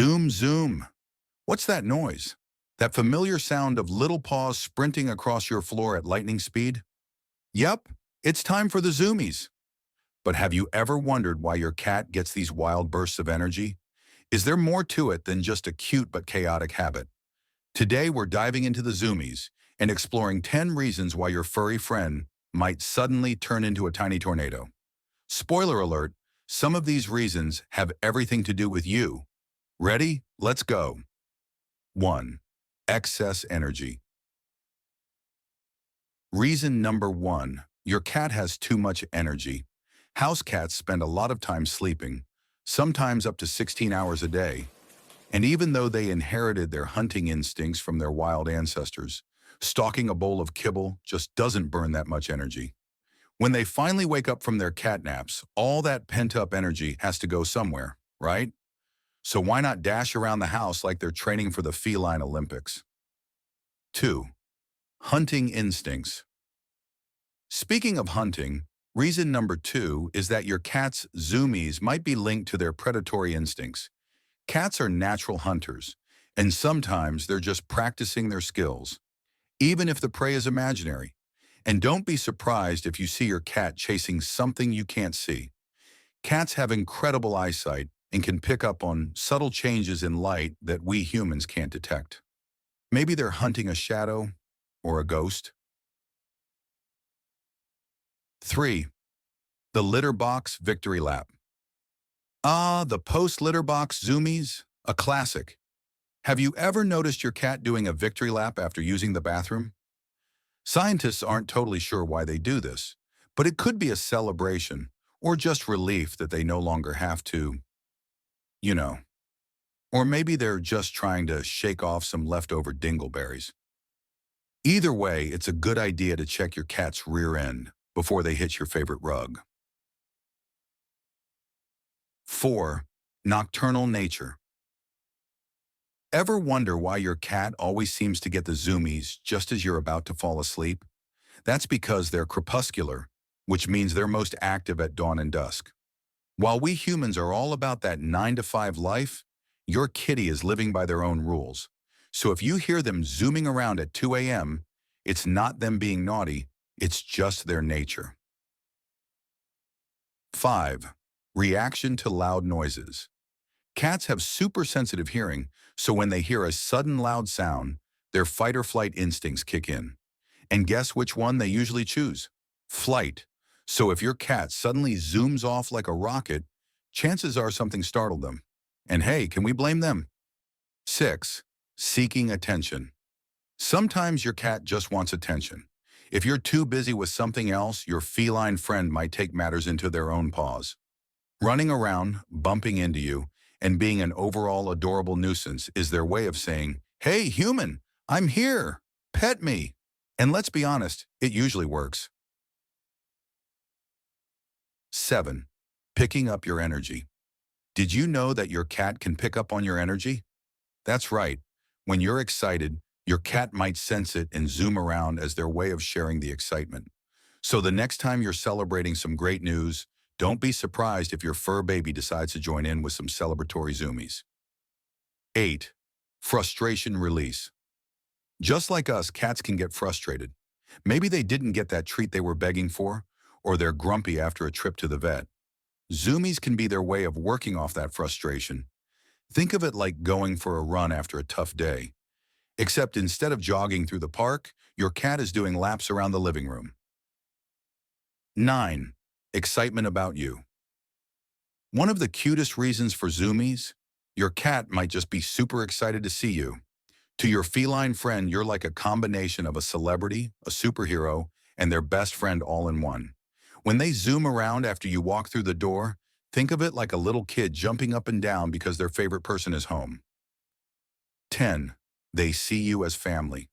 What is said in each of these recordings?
Zoom, zoom. What's that noise? That familiar sound of little paws sprinting across your floor at lightning speed? Yep, it's time for the Zoomies. But have you ever wondered why your cat gets these wild bursts of energy? Is there more to it than just a cute but chaotic habit? Today we're diving into the Zoomies and exploring 10 reasons why your furry friend might suddenly turn into a tiny tornado. Spoiler alert, some of these reasons have everything to do with you. Ready? Let's go. 1. Excess energy. Reason number 1. Your cat has too much energy. House cats spend a lot of time sleeping, sometimes up to 16 hours a day. And even though they inherited their hunting instincts from their wild ancestors, stalking a bowl of kibble just doesn't burn that much energy. When they finally wake up from their cat naps, all that pent-up energy has to go somewhere, right? So why not dash around the house like they're training for the Feline Olympics? 2. Hunting instincts. Speaking of hunting, reason number 2 is that your cat's Zoomies might be linked to their predatory instincts. Cats are natural hunters, and sometimes they're just practicing their skills, even if the prey is imaginary. And don't be surprised if you see your cat chasing something you can't see. Cats have incredible eyesight and can pick up on subtle changes in light that we humans can't detect. Maybe they're hunting a shadow or a ghost. 3. The litter box victory lap. Ah, the post-litterbox Zoomies, a classic. Have you ever noticed your cat doing a victory lap after using the bathroom? Scientists aren't totally sure why they do this, but it could be a celebration or just relief that they no longer have to, you know. Or maybe they're just trying to shake off some leftover dingleberries. Either way, it's a good idea to check your cat's rear end before they hit your favorite rug. 4. Nocturnal nature. Ever wonder why your cat always seems to get the Zoomies just as you're about to fall asleep? That's because they're crepuscular, which means they're most active at dawn and dusk. While we humans are all about that 9 to 5 life, your kitty is living by their own rules. So if you hear them zooming around at 2 a.m., it's not them being naughty, it's just their nature. 5. Reaction to loud noises. Cats have super sensitive hearing, so when they hear a sudden loud sound, their fight or flight instincts kick in. And guess which one they usually choose? Flight. So if your cat suddenly zooms off like a rocket, chances are something startled them. And hey, can we blame them? 6. Seeking attention. Sometimes your cat just wants attention. If you're too busy with something else, your feline friend might take matters into their own paws. Running around, bumping into you, and being an overall adorable nuisance is their way of saying, "Hey, human, I'm here. Pet me." And let's be honest, it usually works. 7. Picking up your energy. Did you know that your cat can pick up on your energy? That's right. When you're excited, your cat might sense it and zoom around as their way of sharing the excitement. So the next time you're celebrating some great news, don't be surprised if your fur baby decides to join in with some celebratory Zoomies. 8. Frustration release. Just like us, cats can get frustrated. Maybe they didn't get that treat they were begging for, or they're grumpy after a trip to the vet. Zoomies can be their way of working off that frustration. Think of it like going for a run after a tough day. Except instead of jogging through the park, your cat is doing laps around the living room. 9. Excitement about you. One of the cutest reasons for Zoomies, your cat might just be super excited to see you. To your feline friend, you're like a combination of a celebrity, a superhero, and their best friend all in one. When they zoom around after you walk through the door, think of it like a little kid jumping up and down because their favorite person is home. 10. They see you as family.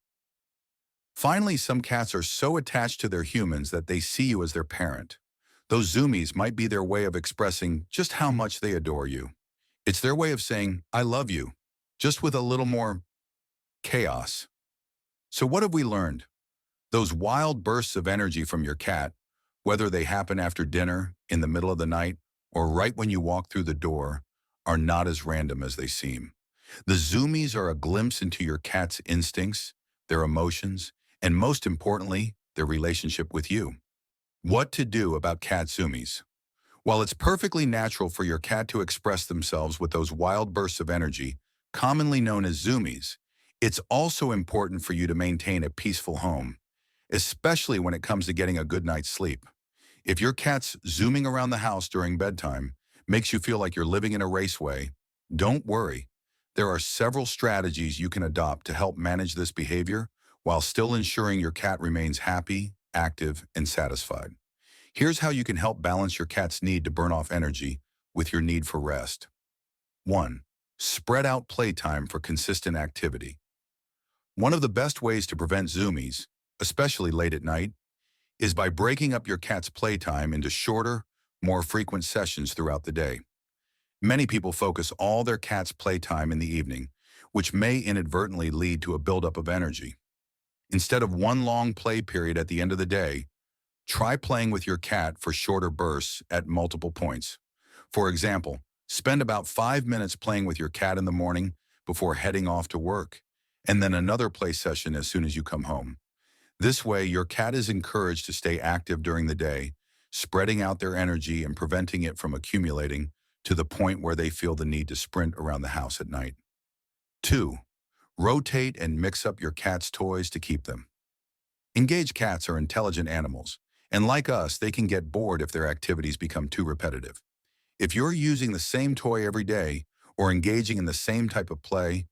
Finally, some cats are so attached to their humans that they see you as their parent. Those Zoomies might be their way of expressing just how much they adore you. It's their way of saying, "I love you," just with a little more chaos. So what have we learned? Those wild bursts of energy from your cat, whether they happen after dinner, in the middle of the night, or right when you walk through the door, are not as random as they seem. The Zoomies are a glimpse into your cat's instincts, their emotions, and most importantly, their relationship with you. What to do about cat Zoomies? While it's perfectly natural for your cat to express themselves with those wild bursts of energy, commonly known as Zoomies, it's also important for you to maintain a peaceful home, especially when it comes to getting a good night's sleep. If your cat's zooming around the house during bedtime makes you feel like you're living in a raceway, don't worry. There are several strategies you can adopt to help manage this behavior while still ensuring your cat remains happy, active, and satisfied. Here's how you can help balance your cat's need to burn off energy with your need for rest. 1. Spread out playtime for consistent activity. One of the best ways to prevent zoomies, especially late at night, is by breaking up your cat's playtime into shorter, more frequent sessions throughout the day. Many people focus all their cat's playtime in the evening, which may inadvertently lead to a buildup of energy. Instead of one long play period at the end of the day, try playing with your cat for shorter bursts at multiple points. For example, spend about 5 minutes playing with your cat in the morning before heading off to work, and then another play session as soon as you come home. This way, your cat is encouraged to stay active during the day, spreading out their energy and preventing it from accumulating to the point where they feel the need to sprint around the house at night. 2. Rotate and mix up your cat's toys to keep them. Engaged cats are intelligent animals, and like us, they can get bored if their activities become too repetitive. If you're using the same toy every day or engaging in the same type of play,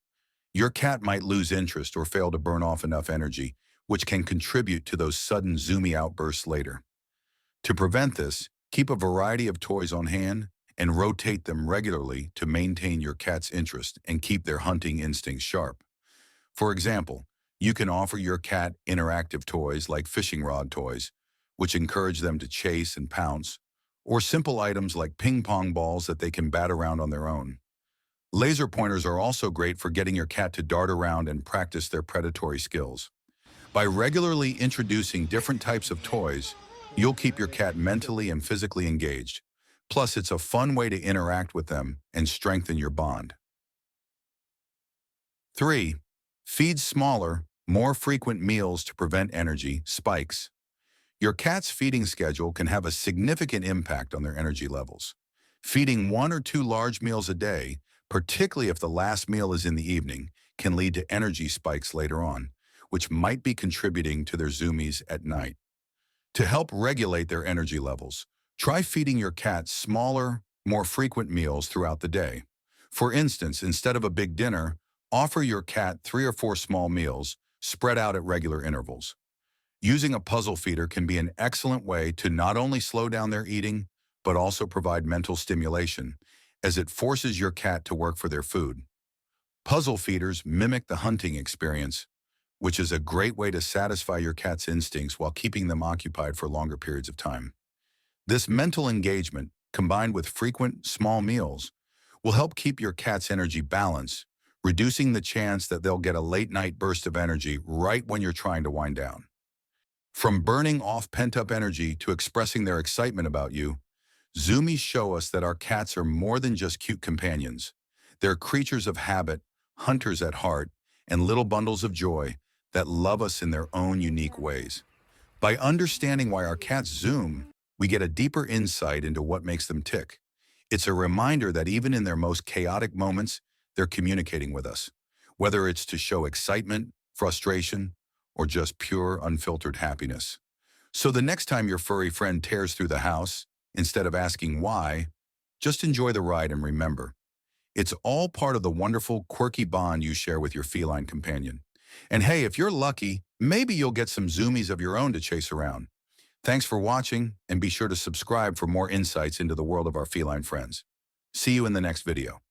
your cat might lose interest or fail to burn off enough energy, which can contribute to those sudden zoomy outbursts later. To prevent this, keep a variety of toys on hand and rotate them regularly to maintain your cat's interest and keep their hunting instincts sharp. For example, you can offer your cat interactive toys like fishing rod toys, which encourage them to chase and pounce, or simple items like ping pong balls that they can bat around on their own. Laser pointers are also great for getting your cat to dart around and practice their predatory skills. By regularly introducing different types of toys, you'll keep your cat mentally and physically engaged. Plus, it's a fun way to interact with them and strengthen your bond. 3. Feed smaller, more frequent meals to prevent energy spikes. Your cat's feeding schedule can have a significant impact on their energy levels. Feeding 1 or 2 large meals a day, particularly if the last meal is in the evening, can lead to energy spikes later on, which might be contributing to their zoomies at night. To help regulate their energy levels, try feeding your cat smaller, more frequent meals throughout the day. For instance, instead of a big dinner, offer your cat 3 or 4 small meals spread out at regular intervals. Using a puzzle feeder can be an excellent way to not only slow down their eating, but also provide mental stimulation, as it forces your cat to work for their food. Puzzle feeders mimic the hunting experience, which is a great way to satisfy your cat's instincts while keeping them occupied for longer periods of time. This mental engagement, combined with frequent, small meals, will help keep your cat's energy balanced, reducing the chance that they'll get a late-night burst of energy right when you're trying to wind down. From burning off pent-up energy to expressing their excitement about you, Zoomies show us that our cats are more than just cute companions. They're creatures of habit, hunters at heart, and little bundles of joy that love us in their own unique ways. By understanding why our cats zoom, we get a deeper insight into what makes them tick. It's a reminder that even in their most chaotic moments, they're communicating with us, whether it's to show excitement, frustration, or just pure, unfiltered happiness. So the next time your furry friend tears through the house, instead of asking why, just enjoy the ride and remember, it's all part of the wonderful, quirky bond you share with your feline companion. And hey, if you're lucky, maybe you'll get some Zoomies of your own to chase around. Thanks for watching, and be sure to subscribe for more insights into the world of our feline friends. See you in the next video.